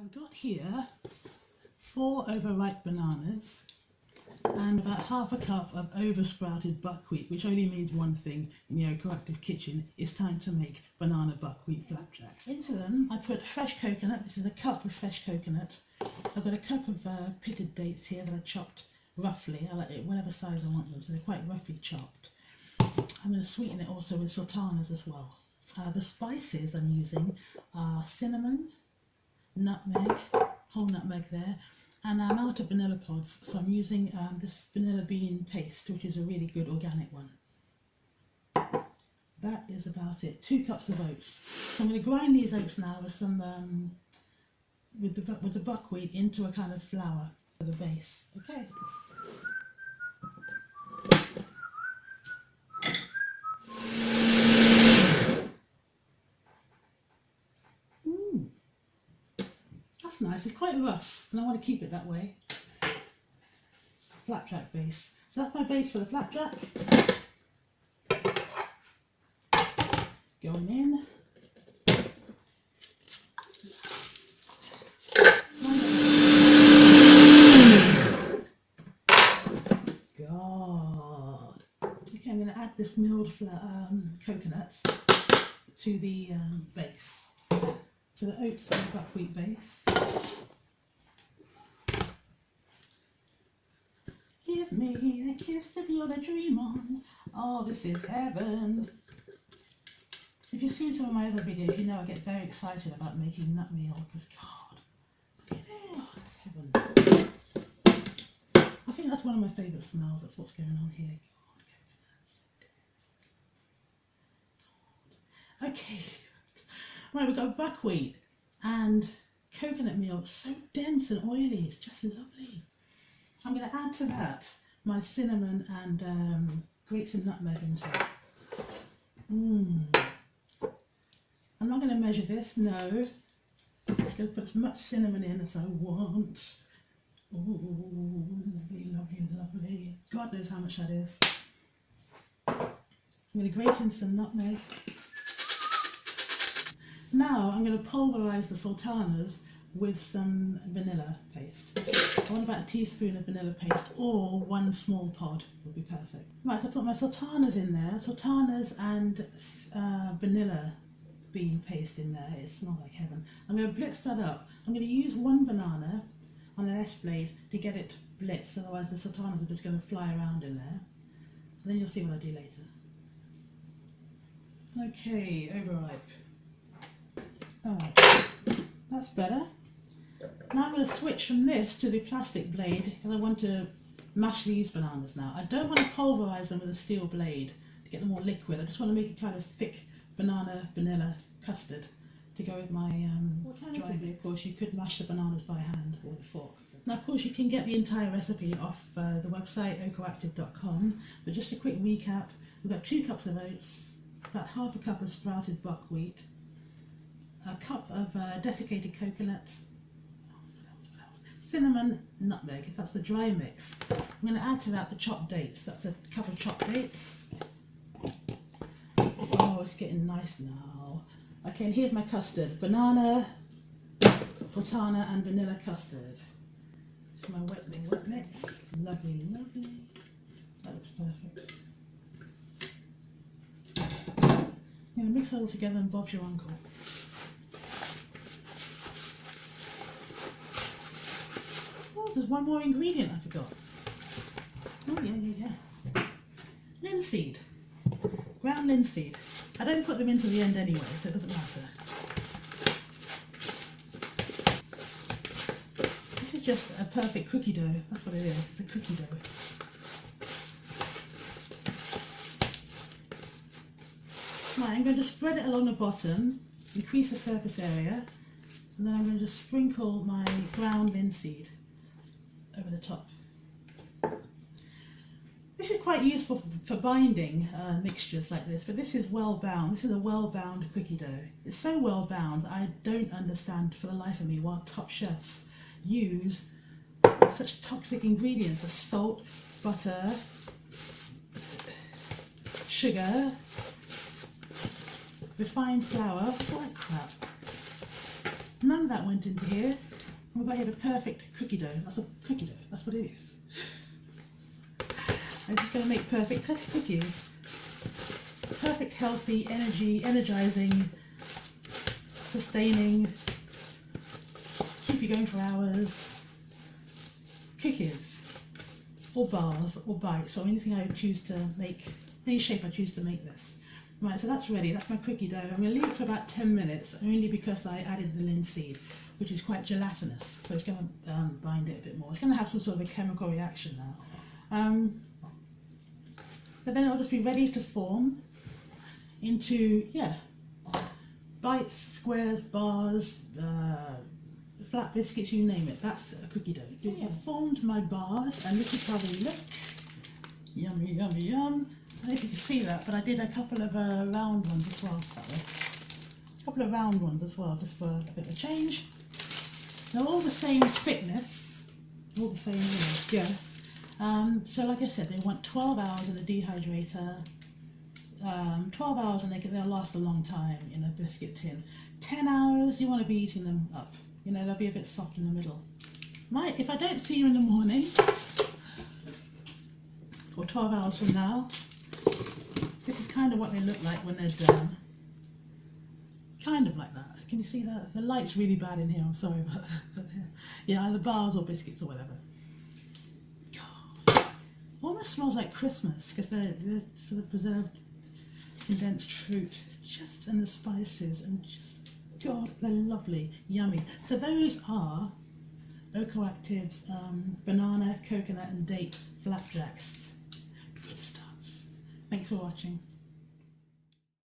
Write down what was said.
I've got here 4 overripe bananas and about half a cup of oversprouted buckwheat, which only means one thing in your coactive kitchen. It's time to make banana buckwheat flapjacks. Into them I put fresh coconut. This is a cup of fresh coconut. I've got a cup of pitted dates here that I chopped roughly. I like it whatever size I want them, so they're quite roughly chopped. I'm going to sweeten it also with sultanas as well. The spices I'm using are cinnamon, nutmeg, whole nutmeg there, and I'm out of vanilla pods, so I'm using this vanilla bean paste, which is a really good organic one. That is about it. 2 cups of oats. So I'm going to grind these oats now with some with the buckwheat into a kind of flour for the base. Okay. That's nice. It's quite rough, and I want to keep it that way. Flapjack base. So that's my base for the flapjack. Going in. God. Okay, I'm going to add this milled coconut to the base. To the oats and buckwheat base. Give me a kiss to build a dream on. Oh, this is heaven. If you've seen some of my other videos, you know I get very excited about making nut meal because, God, look at it. Oh, that's heaven. I think that's one of my favourite smells. That's what's going on here. God, coconuts. God. Okay. Right, we've got buckwheat and coconut meal. It's so dense and oily, it's just lovely. I'm going to add to that my cinnamon and grate some nutmeg into it. I'm not going to measure this, no. I'm just going to put as much cinnamon in as I want. Ooh, lovely, lovely, lovely. God knows how much that is. I'm going to grate in some nutmeg. Now I'm going to pulverise the sultanas with some vanilla paste. I want about a teaspoon of vanilla paste, or 1 small pod would be perfect. Right, so I put my sultanas in there, sultanas and vanilla bean paste in there. It smells like heaven. I'm going to blitz that up. I'm going to use 1 banana on an S blade to get it blitzed, otherwise the sultanas are just going to fly around in there. And then you'll see what I do later. Okay, overripe. Alright, that's better. Now I'm going to switch from this to the plastic blade because I want to mash these bananas now. I don't want to pulverise them with a steel blade to get them more liquid. I just want to make a kind of thick banana vanilla custard to go with my alternatively, of course, you could mash the bananas by hand or with a fork. Now, of course, you can get the entire recipe off the website ocoactive.com, but just a quick recap. We've got 2 cups of oats, about half a cup of sprouted buckwheat, a cup of desiccated coconut, what else? Cinnamon, nutmeg, if that's the dry mix. I'm going to add to that the chopped dates. That's a cup of chopped dates. Oh, it's getting nice now. Okay, and here's my custard. Banana, sultana and vanilla custard. This is my wet mix. Lovely, lovely. That looks perfect. I'm going to mix it all together and Bob's your uncle. There's one more ingredient I forgot. Oh yeah. Linseed. Ground linseed. I don't put them into the end anyway, so it doesn't matter. This is just a perfect cookie dough. That's what it is. It's a cookie dough. Right, I'm going to spread it along the bottom, increase the surface area, and then I'm going to just sprinkle my ground linseed over the top. This is quite useful for binding mixtures like this, but this is well bound. This is a well bound cookie dough. It's so well bound, I don't understand for the life of me why top chefs use such toxic ingredients as salt, butter, sugar, refined flour. What's all that crap? None of that went into here. And we've got here the perfect cookie dough. That's a cookie dough. That's what it is. I'm just going to make perfect cookies. Perfect, healthy, energizing, sustaining, keep you going for hours cookies, or bars, or bites, or anything I choose to make, any shape I choose to make this. Right, so that's ready. That's my cookie dough. I'm going to leave it for about 10 minutes, only because I added the linseed, which is quite gelatinous, so it's going to bind it a bit more. It's going to have some sort of a chemical reaction now. But then it'll just be ready to form into, bites, squares, bars, flat biscuits, you name it. That's a cookie dough. I've formed my bars, and this is how they look. Yummy, yummy, yum. I don't know if you can see that, but I did a couple of round ones as well, that way. A couple of round ones as well, just for a bit of a change. They're all the same thickness, all the same girth. So like I said, they want 12 hours in the dehydrator. 12 hours and they'll last a long time in a biscuit tin. 10 hours, you want to be eating them up. You know, they'll be a bit soft in the middle. If I don't see you in the morning, or 12 hours from now, this is kind of what they look like when they're done. Kind of like that. Can you see that? The light's really bad in here, I'm sorry about that. Yeah, either bars or biscuits or whatever. God. Almost smells like Christmas, because they're sort of preserved condensed fruit, and the spices, and just, God, they're lovely, yummy. So those are Ocoactive's banana, coconut and date flapjacks. Good stuff. Thanks for watching.